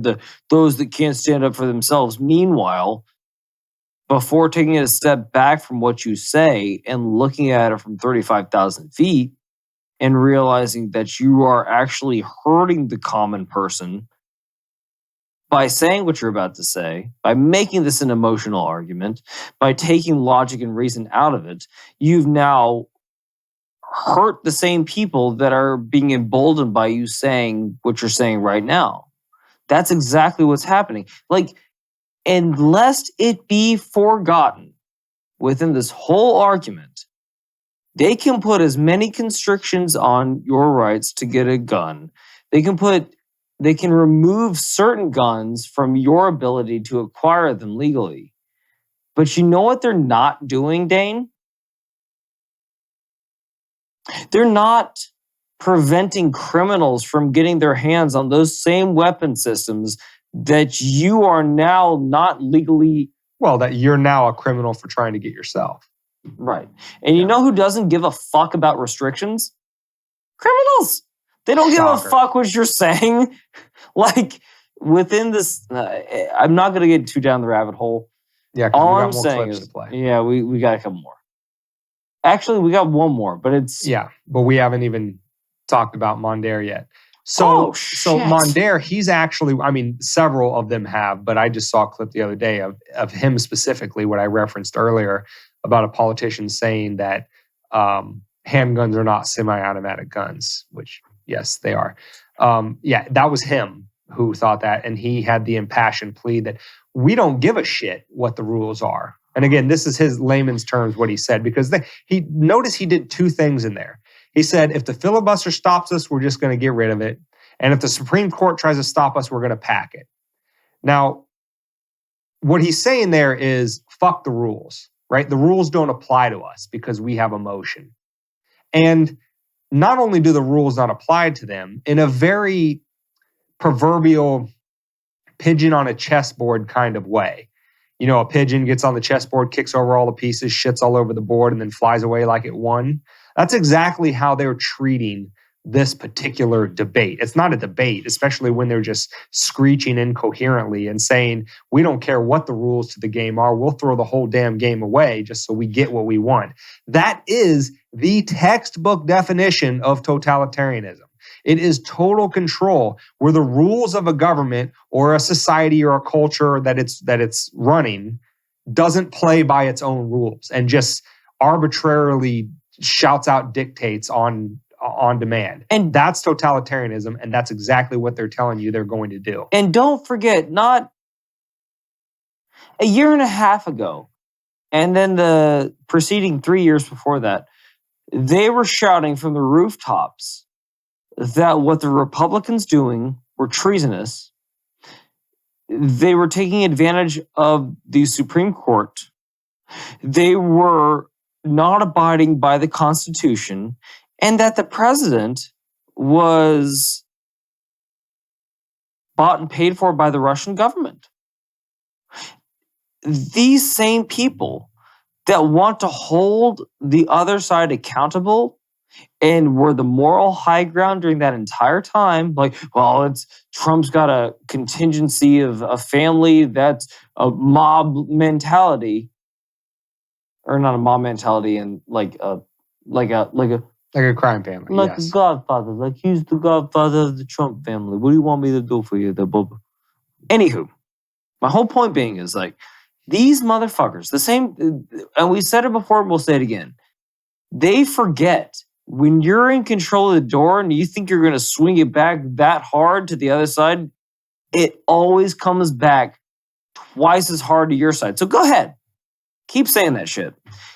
those that can't stand up for themselves. Meanwhile, before taking a step back from what you say and looking at it from 35,000 feet and realizing that you are actually hurting the common person by saying what you're about to say, by making this an emotional argument, by taking logic and reason out of it, you've now hurt the same people that are being emboldened by you saying what you're saying right now. That's exactly what's happening. Like, and lest it be forgotten within this whole argument, they can put as many constrictions on your rights to get a gun. They can remove certain guns from your ability to acquire them legally. But you know what they're not doing, Dane? They're not preventing criminals from getting their hands on those same weapon systems that you are now not legally. Well, that you're now a criminal for trying to get yourself. Right. And you know who doesn't give a fuck about restrictions? Criminals. They don't give a fuck what you're saying. Like, within this, I'm not going to get too down the rabbit hole. Yeah, all we got I'm more saying clips is, to play. yeah, we got a couple more. Actually, we got one more, but it's... Yeah, but we haven't even talked about Mondaire yet. So Mondaire, he's actually, I mean, several of them have, but I just saw a clip the other day of him specifically, what I referenced earlier, about a politician saying that handguns are not semi-automatic guns, which, yes, they are. Yeah, that was him who thought that, and he had the impassioned plea that we don't give a shit what the rules are. And again, this is his layman's terms, what he said, because he did two things in there. He said, if the filibuster stops us, we're just going to get rid of it. And if the Supreme Court tries to stop us, we're going to pack it. Now, what he's saying there is, fuck the rules, right? The rules don't apply to us because we have emotion. And not only do the rules not apply to them, in a very proverbial pigeon on a chessboard kind of way. You know, a pigeon gets on the chessboard, kicks over all the pieces, shits all over the board, and then flies away like it won. That's exactly how they're treating this particular debate. It's not a debate, especially when they're just screeching incoherently and saying, we don't care what the rules to the game are. We'll throw the whole damn game away just so we get what we want. That is the textbook definition of totalitarianism. It is total control, where the rules of a government or a society or a culture that it's running doesn't play by its own rules and just arbitrarily shouts out dictates on demand. And that's totalitarianism, and that's exactly what they're telling you they're going to do. And don't forget, not a year and a half ago, and then the preceding 3 years before that, they were shouting from the rooftops that what the Republicans doing were treasonous. They were taking advantage of the Supreme Court. They were not abiding by the Constitution, and that the president was bought and paid for by the Russian government. These same people that want to hold the other side accountable and were the moral high ground during that entire time, like, well, Trump's got a contingency of a family that's a mob mentality, or not a mob mentality, and like a crime family, like yes. a godfather, like he's the godfather of the Trump family. What do you want me to do for you, the bubba? Anywho, my whole point being is, like, these motherfuckers, the same, and we said it before, and we'll say it again. They forget. When you're in control of the door and you think you're going to swing it back that hard to the other side, it always comes back twice as hard to your side. So go ahead. Keep saying that shit.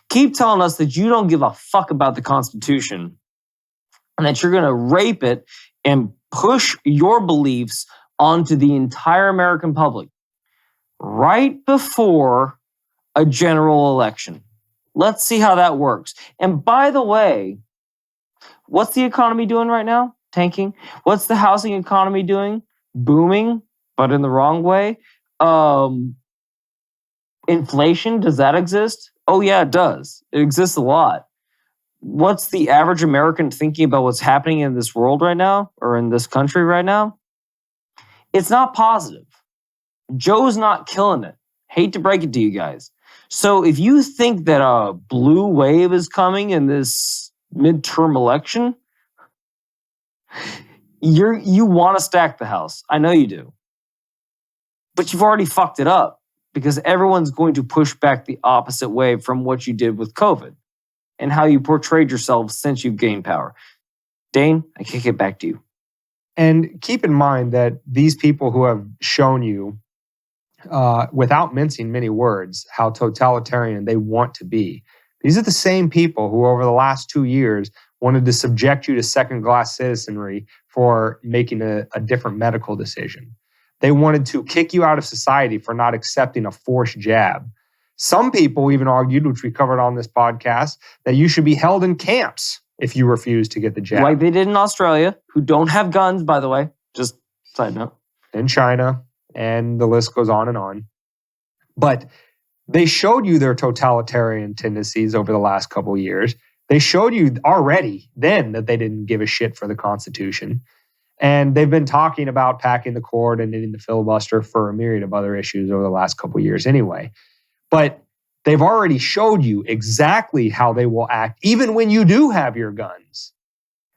Keep telling us that you don't give a fuck about the Constitution and that you're going to rape it and push your beliefs onto the entire American public right before a general election. Let's see how that works. And by the way, what's the economy doing right now? Tanking. What's the housing economy doing? Booming, but in the wrong way. Inflation, does that exist? Oh yeah, it does. It exists a lot. what's the average American thinking about what's happening in this world right now or in this country right now? It's not positive. Joe's not killing it. Hate to break it to you guys. So if you think that a blue wave is coming in this midterm election, you want to stack the house. I know you do. But you've already fucked it up because everyone's going to push back the opposite way from what you did with COVID and how you portrayed yourself since you've gained power. Dane, I kick it back to you. And keep in mind that these people who have shown you, without mincing many words, how totalitarian they want to be, these are the same people who over the last 2 years wanted to subject you to second-class citizenry for making a different medical decision. They wanted to kick you out of society for not accepting a forced jab. Some people even argued, which we covered on this podcast, that you should be held in camps if you refuse to get the jab. Like they did in Australia, who don't have guns, by the way. Just side note. In China, and the list goes on and on. But they showed you their totalitarian tendencies over the last couple of years. They showed you already then that they didn't give a shit for the Constitution. And they've been talking about packing the cord and ending the filibuster for a myriad of other issues over the last couple of years anyway. But they've already showed you exactly how they will act, even when you do have your guns.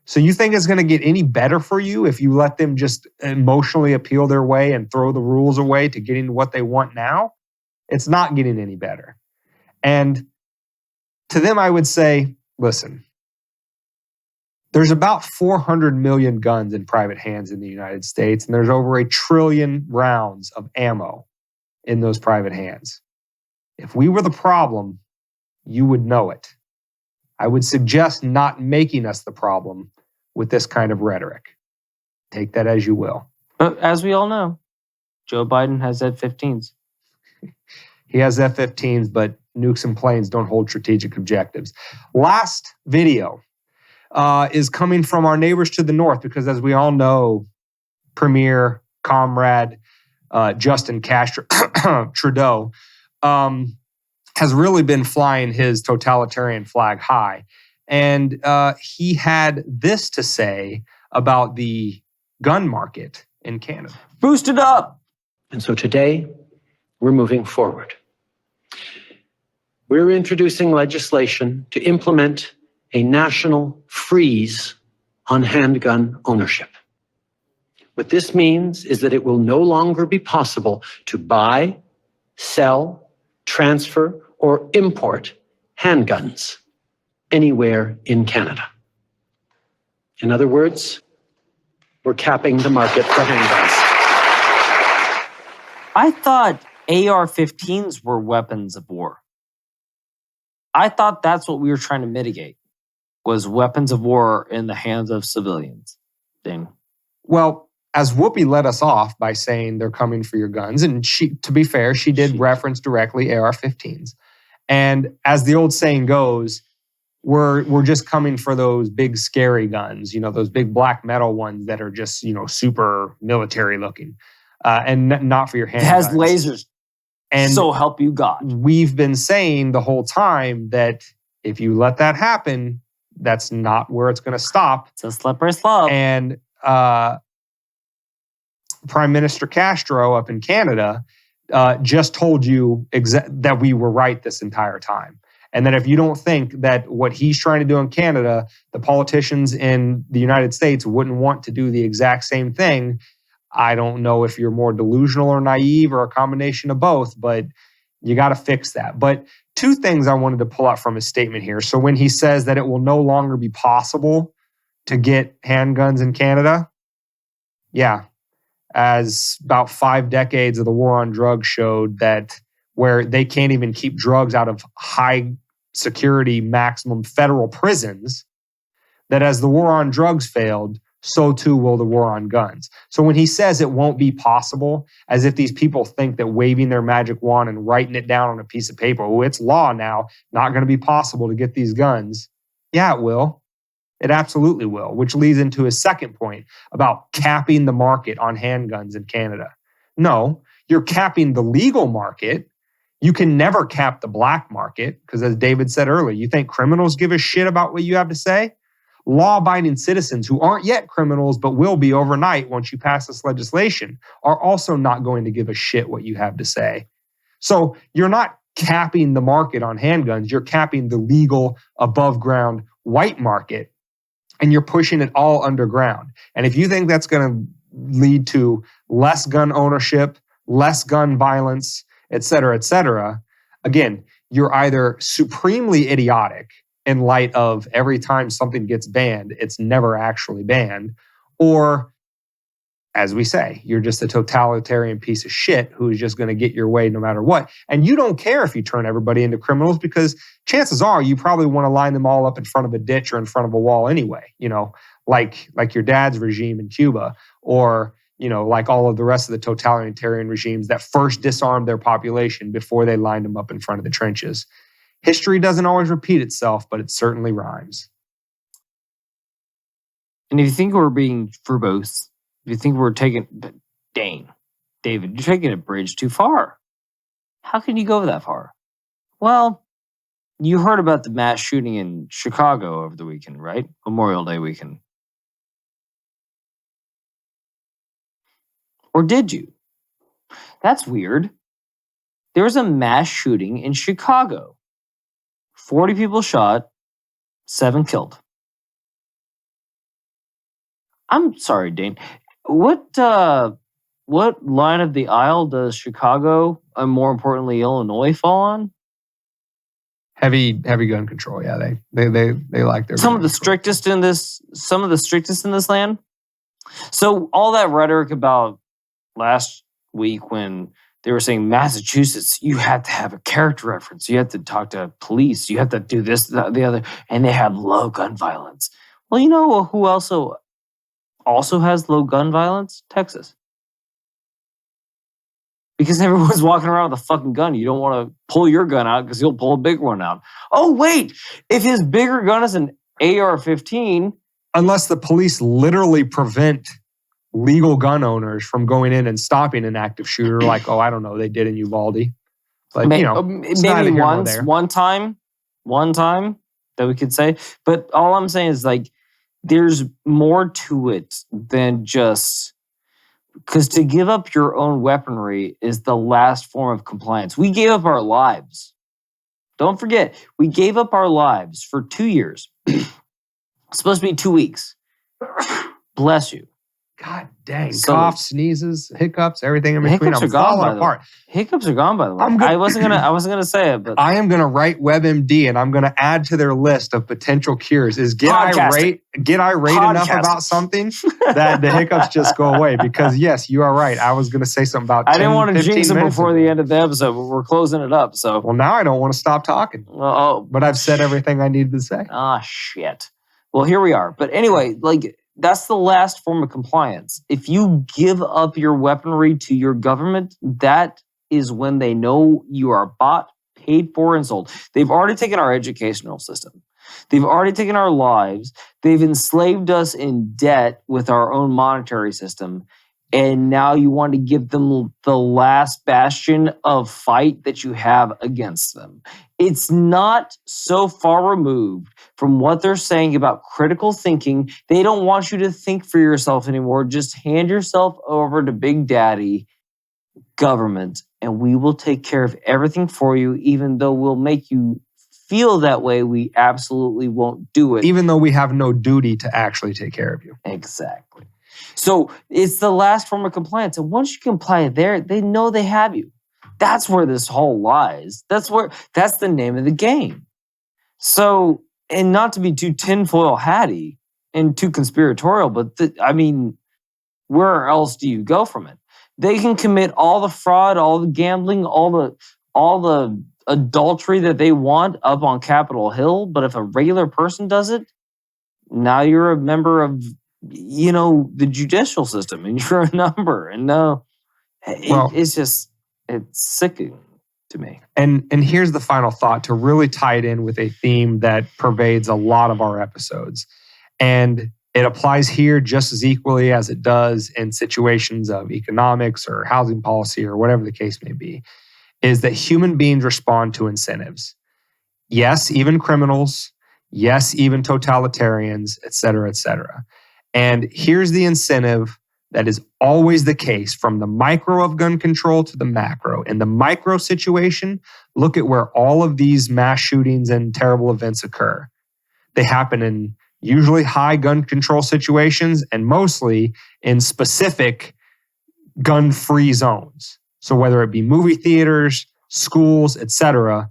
So you think it's going to get any better for you if you let them just emotionally appeal their way and throw the rules away to getting what they want now? It's not getting any better. And to them, I would say, listen, there's about 400 million guns in private hands in the United States, and there's over 1 trillion rounds of ammo in those private hands. If we were the problem, you would know it. I would suggest not making us the problem with this kind of rhetoric. Take that as you will. But as we all know, Joe Biden has F-15s. He has F-15s, but nukes and planes don't hold strategic objectives. Last video is coming from our neighbors to the north because, as we all know, Premier, Comrade Justin Castro, Trudeau, has really been flying his totalitarian flag high. And he had this to say about the gun market in Canada. Boost it up! And so today, we're moving forward. We're introducing legislation to implement a national freeze on handgun ownership. What this means is that it will no longer be possible to buy, sell, transfer, or import handguns anywhere in Canada. In other words, we're capping the market for handguns. I thought AR-15s were weapons of war. I thought that's what we were trying to mitigate, was weapons of war in the hands of civilians. Ding. Well, as Whoopi let us off by saying they're coming for your guns, and she, to be fair, she did reference directly AR-15s. And as the old saying goes, we're just coming for those big scary guns, those big black metal ones that are just, super military looking, and not for your handguns. It has lasers. And so help you God. We've been saying the whole time that if you let that happen, that's not where it's going to stop. It's a slippery slope. And Prime Minister Castro up in Canada just told you that we were right this entire time. And that if you don't think that what he's trying to do in Canada, the politicians in the United States wouldn't want to do the exact same thing, I don't know if you're more delusional or naive or a combination of both, but you got to fix that. But two things I wanted to pull out from his statement here. So when he says that it will no longer be possible to get handguns in Canada, yeah, as about 5 decades of the war on drugs showed that where they can't even keep drugs out of high security maximum federal prisons, that as the war on drugs failed, so too will the war on guns. So when he says it won't be possible, as if these people think that waving their magic wand and writing it down on a piece of paper, oh, it's law now, not going to be possible to get these guns. Yeah, it will. It absolutely will, which leads into his second point about capping the market on handguns in Canada. No, you're capping the legal market. You can never cap the black market because, as David said earlier, you think criminals give a shit about what you have to say? Law-abiding citizens who aren't yet criminals but will be overnight once you pass this legislation are also not going to give a shit what you have to say. So you're not capping the market on handguns. You're capping the legal above ground white market, and you're pushing it all underground. And if you think that's going to lead to less gun ownership, less gun violence, et cetera, again, you're either supremely idiotic in light of every time something gets banned, it's never actually banned, or, as we say, you're just a totalitarian piece of shit who is just going to get your way no matter what. And you don't care if you turn everybody into criminals because chances are you probably want to line them all up in front of a ditch or in front of a wall anyway, like your dad's regime in Cuba, or like all of the rest of the totalitarian regimes that first disarmed their population before they lined them up in front of the trenches. History doesn't always repeat itself, but it certainly rhymes. And if you think we're being verbose, if you think we're taking, David, you're taking a bridge too far. How can you go that far? Well, you heard about the mass shooting in Chicago over the weekend, right? Memorial Day weekend. Or did you? That's weird. There was a mass shooting in Chicago. 40 people shot, 7 killed. I'm sorry, Dane. What line of the aisle does Chicago, and more importantly Illinois, fall on? Heavy gun control. Yeah, they like their some of the strictest in this land. So all that rhetoric about last week when they were saying Massachusetts, you have to have a character reference. You have to talk to police. You have to do this, that, the other. And they have low gun violence. Well, you know who also has low gun violence? Texas. Because everyone's walking around with a fucking gun. You don't want to pull your gun out because he'll pull a big one out. Oh, wait. If his bigger gun is an AR-15. Unless the police literally prevent legal gun owners from going in and stopping an active shooter, like, I don't know, they did in Uvalde. But, maybe once, one time that we could say. But all I'm saying is, like, there's more to it than just... Because to give up your own weaponry is the last form of compliance. We gave up our lives. Don't forget, we gave up our lives for 2 years. It's supposed to be 2 weeks. Bless you. God dang. Coughs, sneezes, hiccups, everything in between. Hiccups are gone, by the way. Hiccups are gone, by the way. I wasn't gonna say it, but I am gonna write WebMD and I'm gonna add to their list of potential cures. Is get irate enough about something that the hiccups just go away. Because yes, you are right. I was gonna say something about I didn't want to jinx it before the end of the episode, but we're closing it up. So well, now I don't want to stop talking. But I've said everything I needed to say. Shit. Well, here we are. But anyway, like, that's the last form of compliance. If you give up your weaponry to your government, that is when they know you are bought, paid for, and sold. They've already taken our educational system. They've already taken our lives. They've enslaved us in debt with our own monetary system. And now you want to give them the last bastion of fight that you have against them. It's not so far removed from what they're saying about critical thinking. They don't want you to think for yourself anymore. Just hand yourself over to Big Daddy, government, and we will take care of everything for you, even though we'll make you feel that way. We absolutely won't do it. Even though we have no duty to actually take care of you. Exactly. So it's the last form of compliance. And once you comply there, they know they have you. That's where this whole lies. That's the name of the game. So, and not to be too tinfoil hatty and too conspiratorial, but where else do you go from it? They can commit all the fraud, all the gambling, all the adultery that they want up on Capitol Hill. But if a regular person does it, now you're a member of the judicial system, and you're a number. And it's sickening to me. And here's the final thought to really tie it in with a theme that pervades a lot of our episodes. And it applies here just as equally as it does in situations of economics or housing policy or whatever the case may be. is that human beings respond to incentives. Yes, even criminals. Yes, even totalitarians, et cetera, et cetera. And here's the incentive that is always the case from the micro of gun control to the macro. In the micro situation, look at where all of these mass shootings and terrible events occur. They happen in usually high gun control situations and mostly in specific gun-free zones. So whether it be movie theaters, schools, etc.,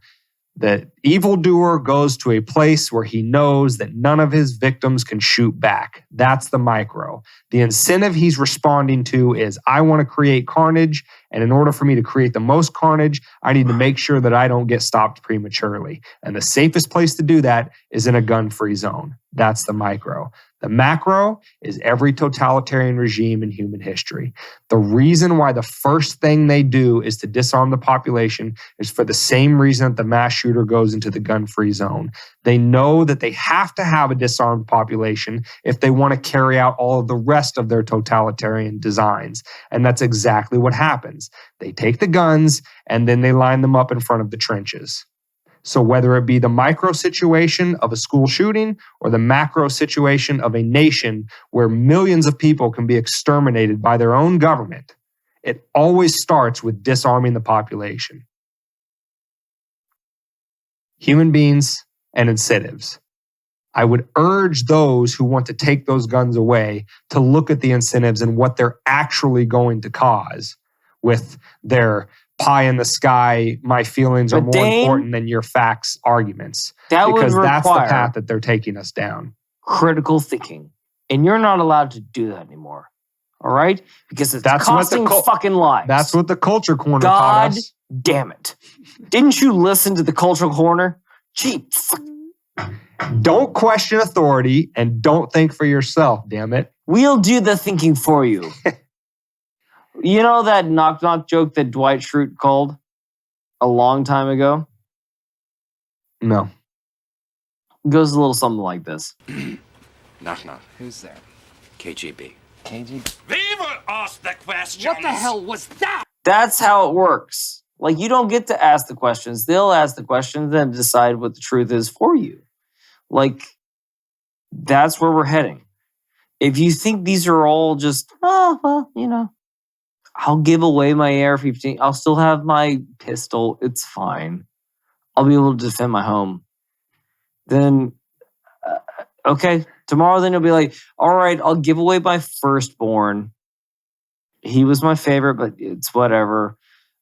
the evildoer goes to a place where he knows that none of his victims can shoot back. That's the micro. The incentive he's responding to is, I want to create carnage, and in order for me to create the most carnage, I need to make sure that I don't get stopped prematurely. And the safest place to do that is in a gun-free zone. That's the micro. The macro is every totalitarian regime in human history. The reason why the first thing they do is to disarm the population is for the same reason that the mass shooter goes into the gun-free zone. They know that they have to have a disarmed population if they want to carry out all of the rest of their totalitarian designs. And that's exactly what happens. They take the guns and then they line them up in front of the trenches. So whether it be the micro situation of a school shooting or the macro situation of a nation where millions of people can be exterminated by their own government, it always starts with disarming the population. Human beings and incentives. I would urge those who want to take those guns away to look at the incentives and what they're actually going to cause with their pie in the sky, my feelings are more important than your facts arguments. Because that's the path that they're taking us down. Critical thinking. And you're not allowed to do that anymore. All right? Because it's costing fucking lives. That's what the Culture Corner taught us. God damn it. Didn't you listen to the Culture Corner? Gee, don't question authority and don't think for yourself, damn it. We'll do the thinking for you. You know that knock-knock joke that Dwight Schrute called a long time ago? No. It goes a little something like this. Knock, knock. Who's there? KGB. KGB? They will ask the questions. What the hell was that? That's how it works. Like, you don't get to ask the questions. They'll ask the questions and decide what the truth is for you. Like, that's where we're heading. If you think these are all just, I'll give away my AR-15. I'll still have my pistol. It's fine. I'll be able to defend my home. Then, okay, tomorrow then you'll be like, all right, I'll give away my firstborn. He was my favorite, but it's whatever.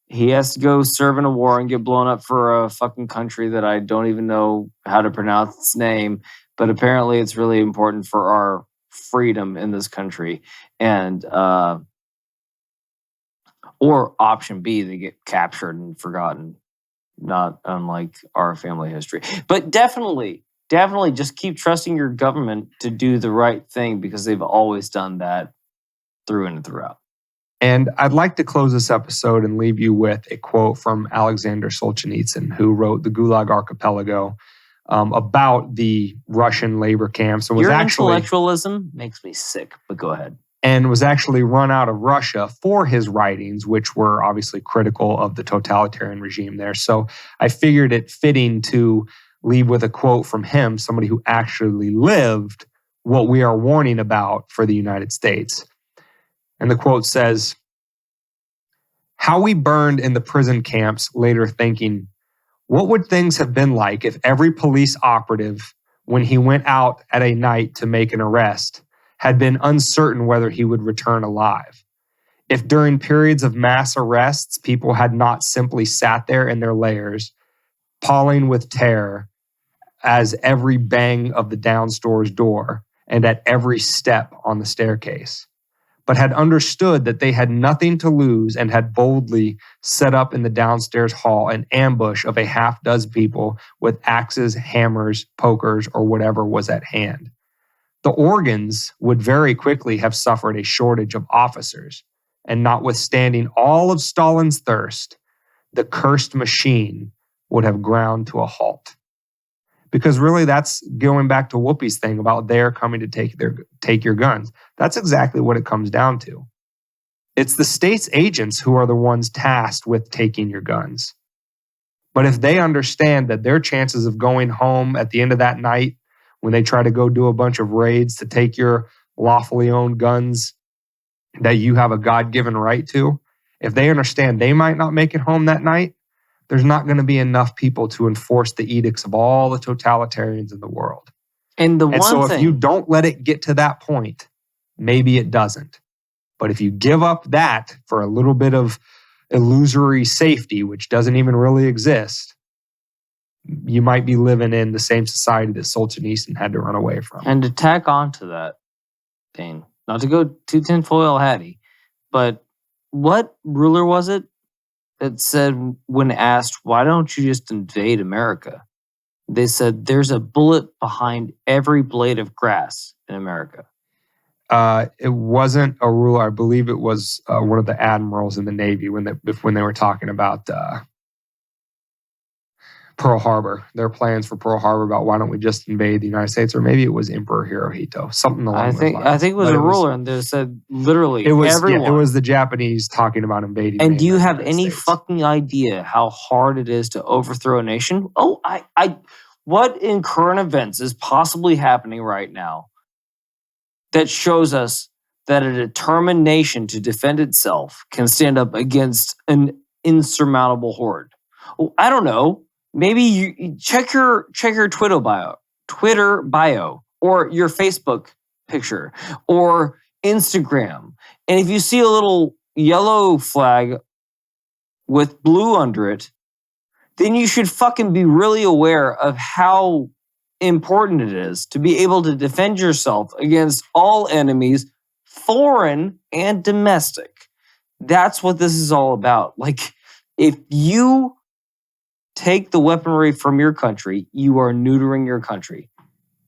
He has to go serve in a war and get blown up for a fucking country that I don't even know how to pronounce its name. But apparently it's really important for our freedom in this country. And, or option B, they get captured and forgotten, not unlike our family history. But definitely just keep trusting your government to do the right thing because they've always done that through and throughout. And I'd like to close this episode and leave you with a quote from Alexander Solzhenitsyn, who wrote The Gulag Archipelago, about the Russian labor camps. And Your intellectualism makes me sick, but go ahead. And was actually run out of Russia for his writings, which were obviously critical of the totalitarian regime there. So I figured it fitting to leave with a quote from him, somebody who actually lived what we are warning about for the United States. And the quote says, "How we burned in the prison camps, later thinking, what would things have been like if every police operative, when he went out at a night to make an arrest, had been uncertain whether he would return alive? If during periods of mass arrests, people had not simply sat there in their lairs, palling with terror as every bang of the downstairs door and at every step on the staircase, but had understood that they had nothing to lose and had boldly set up in the downstairs hall an ambush of a half-dozen people with axes, hammers, pokers, or whatever was at hand. The organs would very quickly have suffered a shortage of officers, and notwithstanding all of Stalin's thirst, the cursed machine would have ground to a halt." Because really that's going back to Whoopi's thing about they're coming to take your guns. That's exactly what it comes down to. It's the state's agents who are the ones tasked with taking your guns. But if they understand that their chances of going home at the end of that night when they try to go do a bunch of raids to take your lawfully owned guns that you have a God-given right to, if they understand they might not make it home that night, there's not going to be enough people to enforce the edicts of all the totalitarians in the world. And if you don't let it get to that point, maybe it doesn't. But if you give up that for a little bit of illusory safety, which doesn't even really exist, you might be living in the same society that Solzhenitsyn had to run away from. And to tack on to that, Dane, not to go too tinfoil hatty, but what ruler was it that said, when asked, why don't you just invade America? They said, there's a bullet behind every blade of grass in America. It wasn't a ruler. I believe it was one of the admirals in the Navy when they were talking about Pearl Harbor, their plans for Pearl Harbor, about why don't we just invade the United States, or maybe it was Emperor Hirohito, something along those lines. I think it was a ruler, and they said literally everyone. It was the Japanese talking about invading. And do you have any fucking idea how hard it is to overthrow a nation? Oh, what in current events is possibly happening right now that shows us that a determined nation to defend itself can stand up against an insurmountable horde? Well, I don't know. Maybe you check your Twitter bio, or your Facebook picture, or Instagram. And if you see a little yellow flag with blue under it, then you should fucking be really aware of how important it is to be able to defend yourself against all enemies, foreign and domestic. That's what this is all about. Like, if you take the weaponry from your country, you are neutering your country.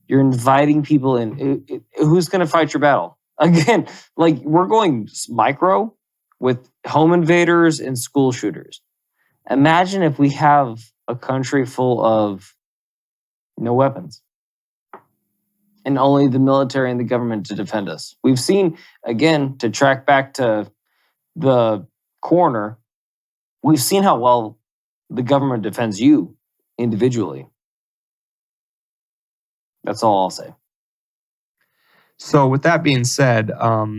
You're inviting people in. Who's going to fight your battle? Again, like, we're going micro with home invaders and school shooters. Imagine if we have a country full of no weapons and only the military and the government to defend us. We've seen, again, to track back to the coroner, we've seen how well the government defends you individually. That's all I'll say. So with that being said,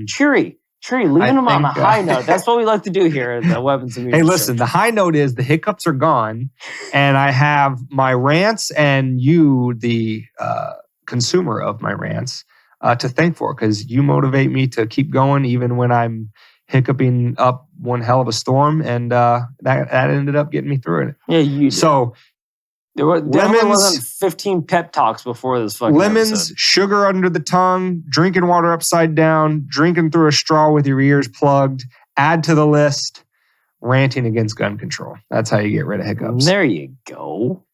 Cheery, leaving them on a high note. That's what we like to do here at the Weapons and Music Hey, listen, the high note is the hiccups are gone, and I have my rants and you, the consumer of my rants, to thank for, because you motivate me to keep going even when I'm hiccuping up one hell of a storm, and that ended up getting me through it. Yeah, you did. So there wasn't 15 pep talks before this fucking lemons, episode. Sugar under the tongue, drinking water upside down, drinking through a straw with your ears plugged, add to the list, ranting against gun control. That's how you get rid of hiccups. There you go.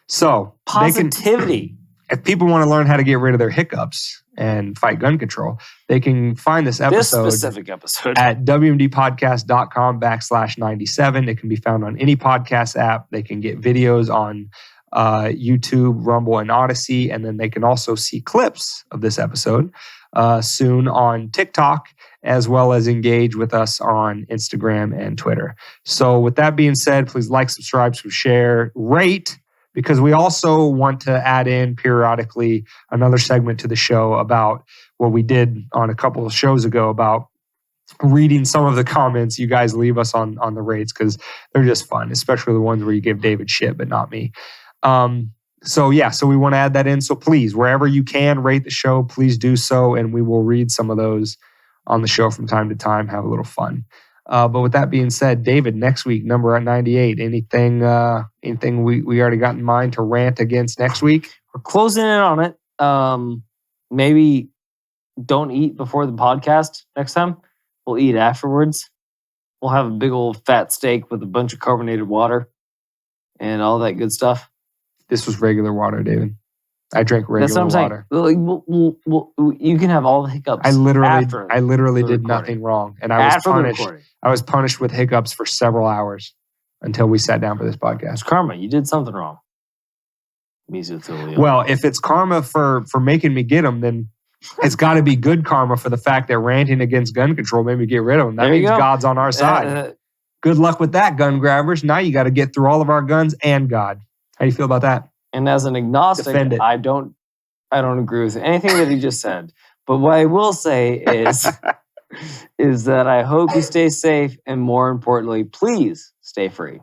So positivity. If people want to learn how to get rid of their hiccups and fight gun control, they can find this specific episode at wmdpodcast.com/97. It can be found on any podcast app. They can get videos on YouTube, Rumble, and Odyssey. And then they can also see clips of this episode soon on TikTok, as well as engage with us on Instagram and Twitter. So with that being said, please like, subscribe, share, rate, because we also want to add in periodically another segment to the show about what we did on a couple of shows ago about reading some of the comments you guys leave us on the rates, because they're just fun, especially the ones where you give David shit, but not me. So we want to add that in. So please, wherever you can rate the show, please do so. And we will read some of those on the show from time to time, have a little fun. But with that being said, David, next week, number at 98. Anything we already got in mind to rant against next week? We're closing in on it. Maybe don't eat before the podcast next time. We'll eat afterwards. We'll have a big old fat steak with a bunch of carbonated water and all that good stuff. This was regular water, David. I drank regular water. Like, you can have all the hiccups. I literally did nothing wrong, and I was punished. I was punished with hiccups for several hours until we sat down for this podcast. It's karma. You did something wrong. Mesothelioma. Well, if it's karma for making me get them, then it's got to be good karma for the fact that ranting against gun control made me get rid of them. That means God's on our side. Good luck with that, gun grabbers. Now you got to get through all of our guns and God. How do you feel about that? And as an agnostic, Defend it. I don't agree with anything that he just said. But what I will say is that I hope you stay safe, and more importantly, please stay free.